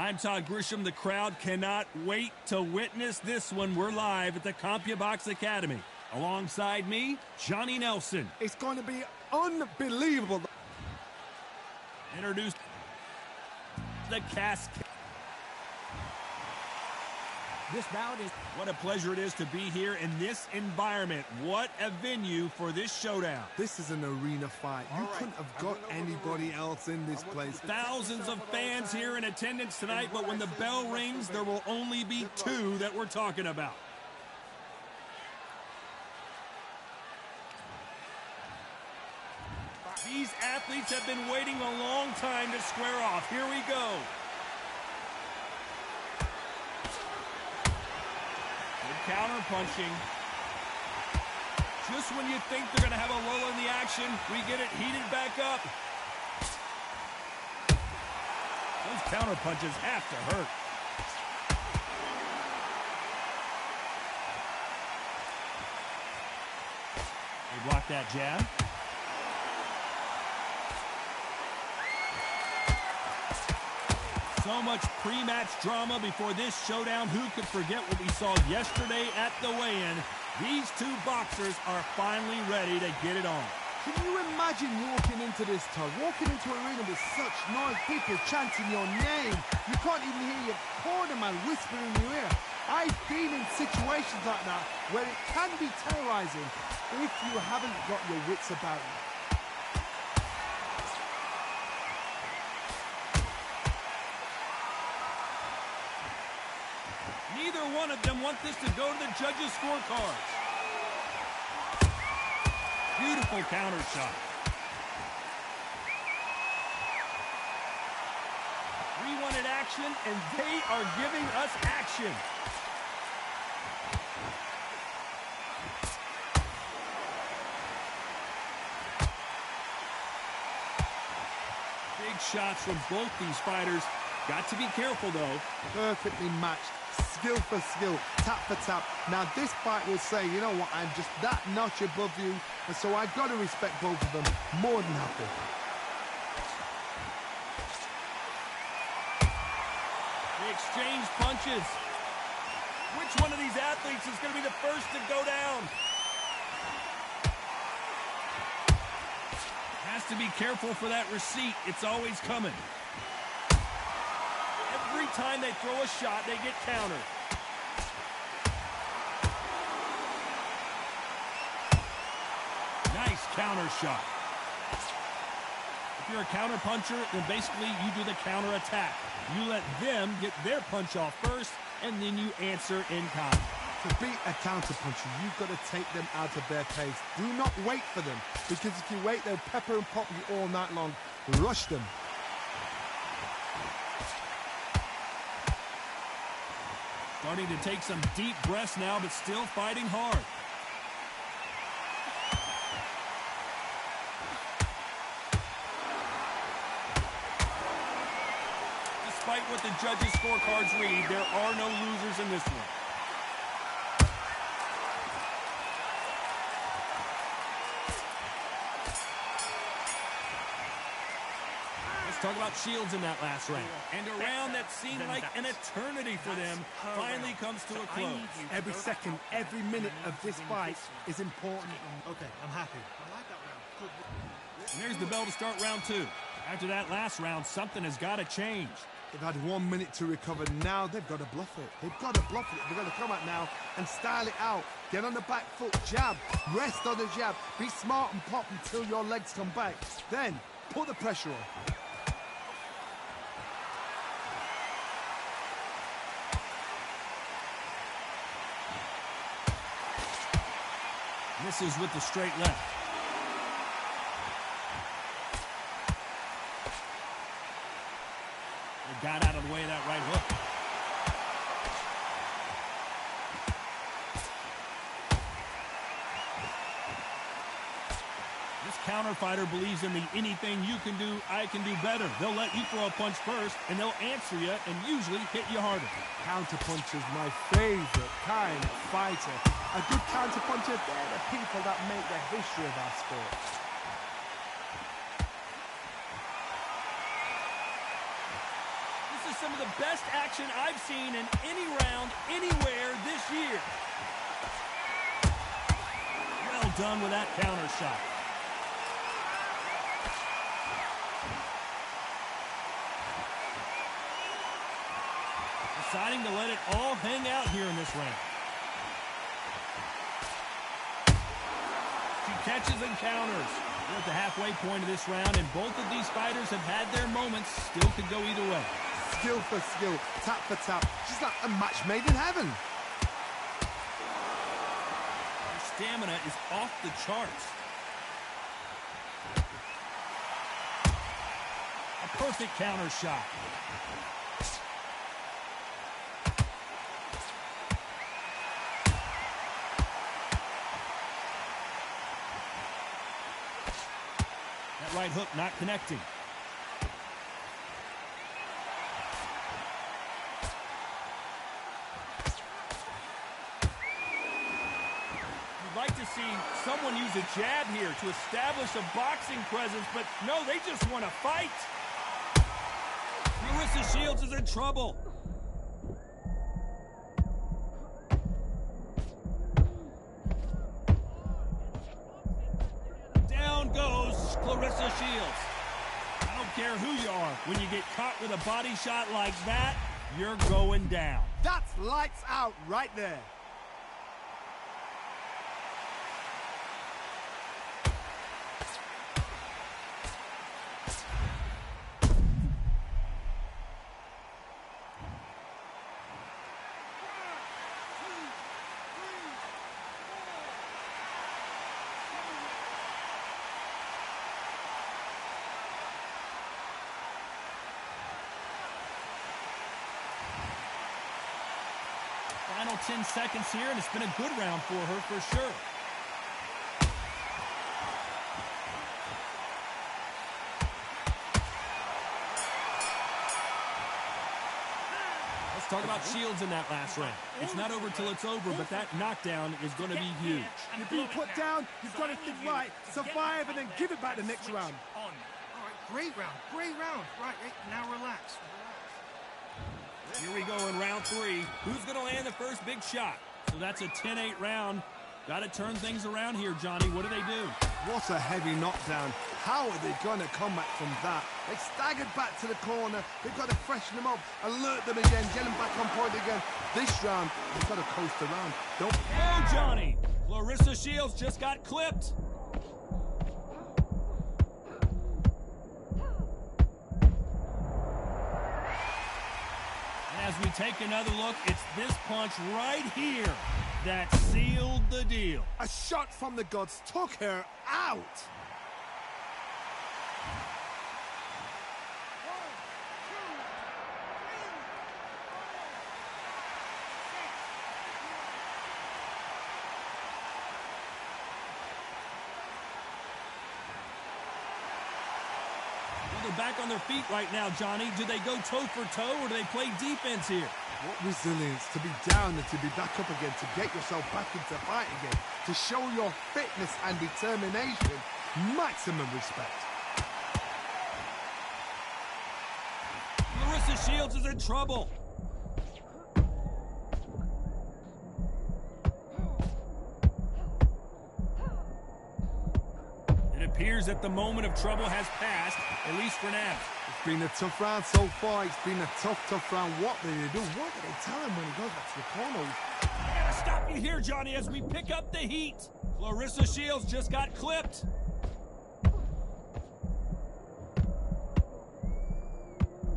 I'm Todd Grisham. The crowd cannot wait to witness this one. We're live at the CompuBox Academy. Alongside me, Johnny Nelson. It's going to be unbelievable. Introduced the Cascade. This bout is... What a pleasure it is to be here in this environment. What a venue for this showdown. This is an arena fight. You couldn't have got anybody else in this place. Thousands of fans here in attendance tonight, but when the bell rings, there will only be two that we're talking about. These athletes have been waiting a long time to square off. Here we go. Counter punching. Just when you think they're going to have a lull in the action, we get it heated back up. Those counter punches have to hurt. They block that jab. So much pre-match drama before this showdown. Who could forget what we saw yesterday at the weigh-in? These two boxers are finally ready to get it on. Can you imagine walking into this, Todd? Walking into an arena with such noise, people chanting your name. You can't even hear your cornerman whispering in your ear. I've been in situations like that where it can be terrorizing if you haven't got your wits about you. Neither one of them want this to go to the judges' scorecards. Beautiful counter shot. We wanted action, and they are giving us action. Big shots from both these fighters. Got to be careful, though. Perfectly matched. Skill for skill, tap for tap. Now this fight will say, you know what, I'm just that notch above you, and so I've got to respect both of them more than happy. They exchange punches. Which one of these athletes is going to be the first to go down? Has to be careful for that receipt. It's always coming. Every time they throw a shot, they get countered. Nice counter shot. If you're a counter puncher, then basically you do the counter attack. You let them get their punch off first, and then you answer in kind. To beat a counter puncher, you've got to take them out of their pace. Do not wait for them, because if you wait, they'll pepper and pop you all night long. Rush them. Starting to take some deep breaths now, but still fighting hard. Despite what the judges' scorecards read, there are no losers in this one. Talk about Shields in that last round. And a round that seemed like an eternity for them finally comes to a close. Every second, every minute of this fight is important. Okay, I'm happy. I like that round. Good. And there's the bell to start round two. After that last round, something has got to change. They've had 1 minute to recover. Now they've got to bluff it. They've got to bluff it. They've got to come out now and style it out. Get on the back foot, jab, rest on the jab. Be smart and pop until your legs come back. Then, put the pressure on. Misses with the straight left. They got out of the way of that right hook. This counter fighter believes in the anything you can do, I can do better. They'll let you throw a punch first, and they'll answer you and usually hit you harder. Counter punch is my favorite kind of fighter. A good counter puncher, they're the people that make the history of our sport. This is some of the best action I've seen in any round, anywhere this year. Well done with that counter shot. Deciding to let it all hang out here in this round. She catches and counters. We're at the halfway point of this round, and both of these fighters have had their moments. Still could go either way. Skill for skill, tap for tap. She's like a match made in heaven. Her stamina is off the charts. A perfect counter shot. That right hook not connecting. You'd like to see someone use a jab here to establish a boxing presence, but no, they just want to fight. Clarissa Shields is in trouble. Down goes Clarissa Shields. I don't care who you are. When you get caught with a body shot like that, you're going down. That's lights out right there. Final 10 seconds here, and it's been a good round for her for sure. Let's talk about Shields in that last round. It's not over till it's over, but that knockdown is going to be huge. You're being put down, you've got to think right, survive, and then give it back the next round. All right, great round, great round. Right, now relax. Here we go in round 3. Who's going to land the first big shot? So that's a 10-8 round. Got to turn things around here, Johnny. What do they do? What a heavy knockdown. How are they going to come back from that? They staggered back to the corner. They've got to freshen them up, alert them again, get them back on point again. This round, they've got to coast around. Don't... Oh, Johnny! Clarissa Shields just got clipped. As we take another look, it's this punch right here that sealed the deal. A shot from the gods took her out. They're back on their feet right now, Johnny. Do they go toe for toe or do they play defense here? What resilience to be down and to be back up again, to get yourself back into fight again, to show your fitness and determination. Maximum respect. Clarissa Shields is in trouble. It appears that the moment of trouble has passed, at least for now. It's been a tough round so far. It's been a tough round. What do they do? What do they tell him when he goes back to the corner? I gotta stop you here, Johnny, as we pick up the heat. Clarissa Shields just got clipped.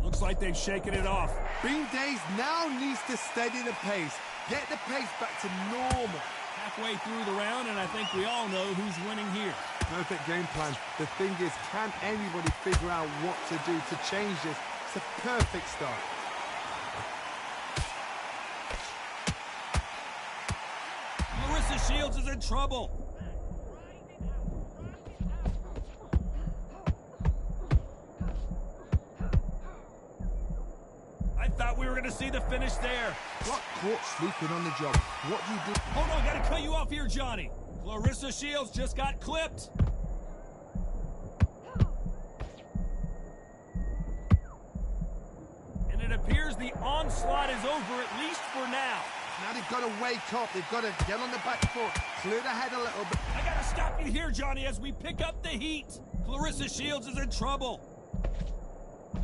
Looks like they've shaken it off. Bean Days now needs to steady the pace. Get the pace back to normal. Halfway through the round, and I think we all know who's winning here. Perfect game plan. The thing is, can anybody figure out what to do to change this? It's a perfect start. Clarissa Shields is in trouble. I thought we were going to see the finish there. Got caught sleeping on the job. What do you do? Hold on, got to cut you off here, Johnny. Clarissa Shields just got clipped. And it appears the onslaught is over, at least for now. Now they've got to wake up. They've got to get on the back foot, clear the head a little bit. I gotta stop you here, Johnny, as we pick up the heat. Clarissa Shields is in trouble.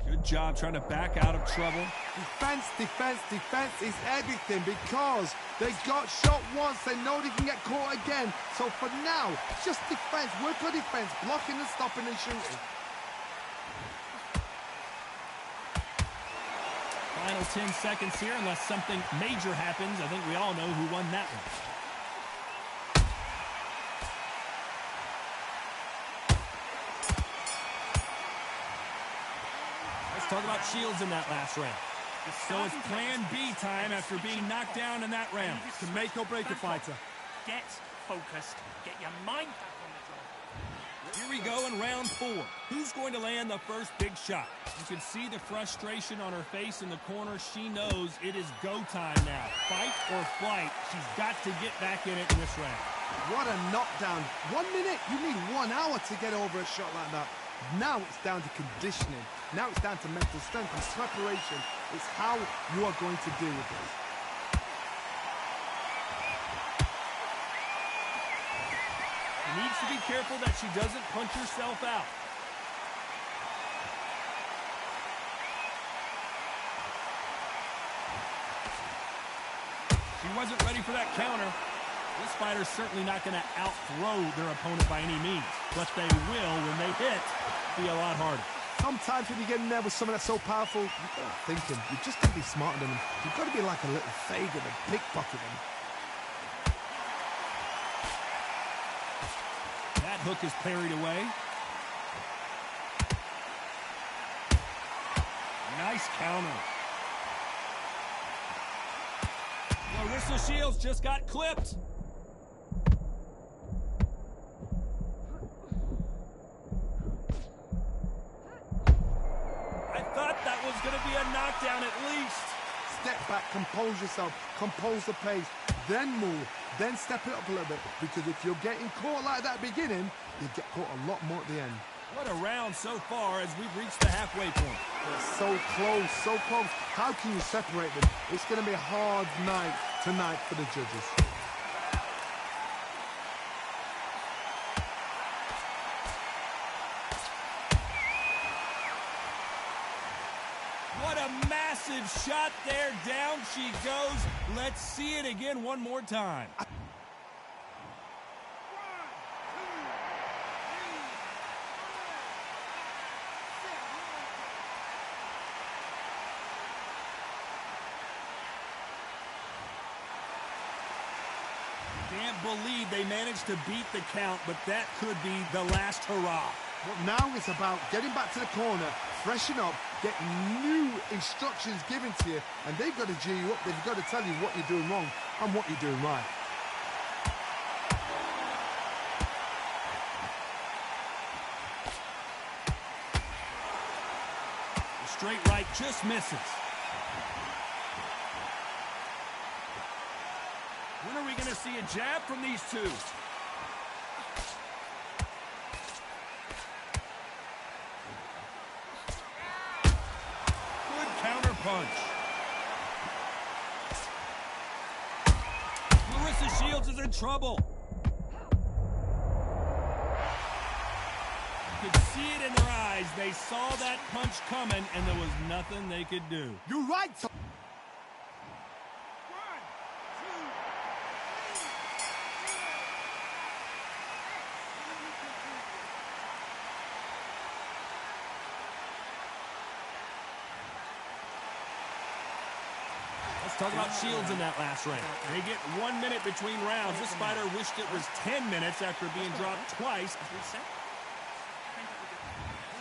Good job trying to back out of trouble. Defense, defense, defense is everything because they got shot once. They know they can get caught again. So for now, just defense. Work on defense, blocking and stopping and shooting. Final 10 seconds here, unless something major happens. I think we all know who won that one. Let's talk about Shields in that last round. So it's plan B time after being knocked down in that round. To make or break a fighter. Get focused. Get your mind back on the job. Here we go in round 4. Who's going to land the first big shot? You can see the frustration on her face in the corner. She knows it is go time now. Fight or flight. She's got to get back in it in this round. What a knockdown. 1 minute, you need 1 hour to get over a shot like that. Now it's down to conditioning. Now it's down to mental strength and preparation. It's how you are going to deal with this. She needs to be careful that she doesn't punch herself out. She wasn't ready for that counter. This fighter's certainly not going to out-throw their opponent by any means, but they will, when they hit, be a lot harder. Sometimes when you get in there with someone that's so powerful, you've got to think him. You've just got to be smarter than him. You've got to be like a little Fagan and pickpocket him. That hook is parried away. Nice counter. Clarissa Shields just got clipped. I thought that was going to be a knockdown at least. Step back, compose yourself, compose the pace, then move, then step it up a little bit. Because if you're getting caught like that at the beginning, you get caught a lot more at the end. What a round so far as we've reached the halfway point. They're so close, so close. How can you separate them? It's going to be a hard night tonight for the judges. What a massive shot there. Down she goes. Let's see it again one more time. Can't believe they managed to beat the count, but that could be the last hurrah. But now it's about getting back to the corner, freshen up, get new instructions given to you, and they've got to G you up. They've got to tell you what you're doing wrong and what you're doing right. The straight right just misses. When are we going to see a jab from these two? Good counter punch. Clarissa Shields is in trouble. You could see it in their eyes. They saw that punch coming, and there was nothing they could do. You're right. Let's talk about Shields in that last round. They get 1 minute between rounds. This fighter wished it was 10 minutes after being dropped twice.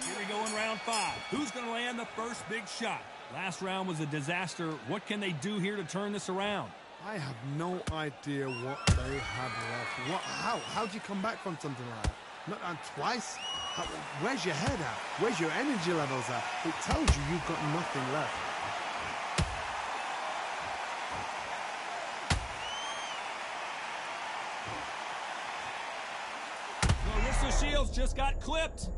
Here we go in round 5. Who's going to land the first big shot? Last round was a disaster. What can they do here to turn this around? I have no idea what they have left. How do you come back from something like that? Not down twice? Where's your head at? Where's your energy levels at? It tells you you've got nothing left. Clarissa Shields just got clipped.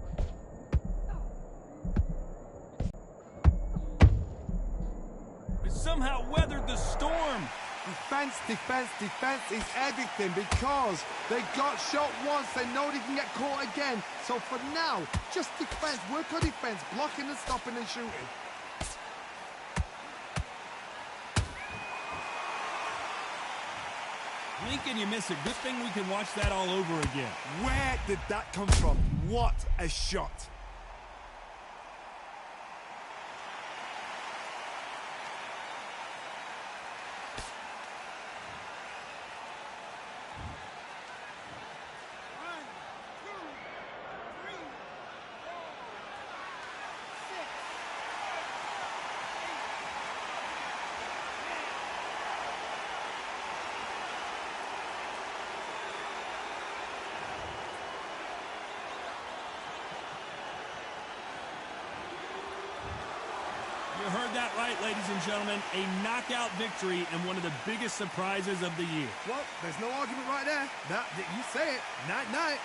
somehow weathered the storm. Defense, defense, defense is everything because they got shot once. They know they can get caught again. So for now, just defense. Work on defense. Blocking and stopping and shooting. Lincoln, you miss it. Good thing we can watch that all over again. Where did that come from? What a shot. You heard that right, ladies and gentlemen. A knockout victory and one of the biggest surprises of the year. Well, there's no argument right there. You say it. Night-night.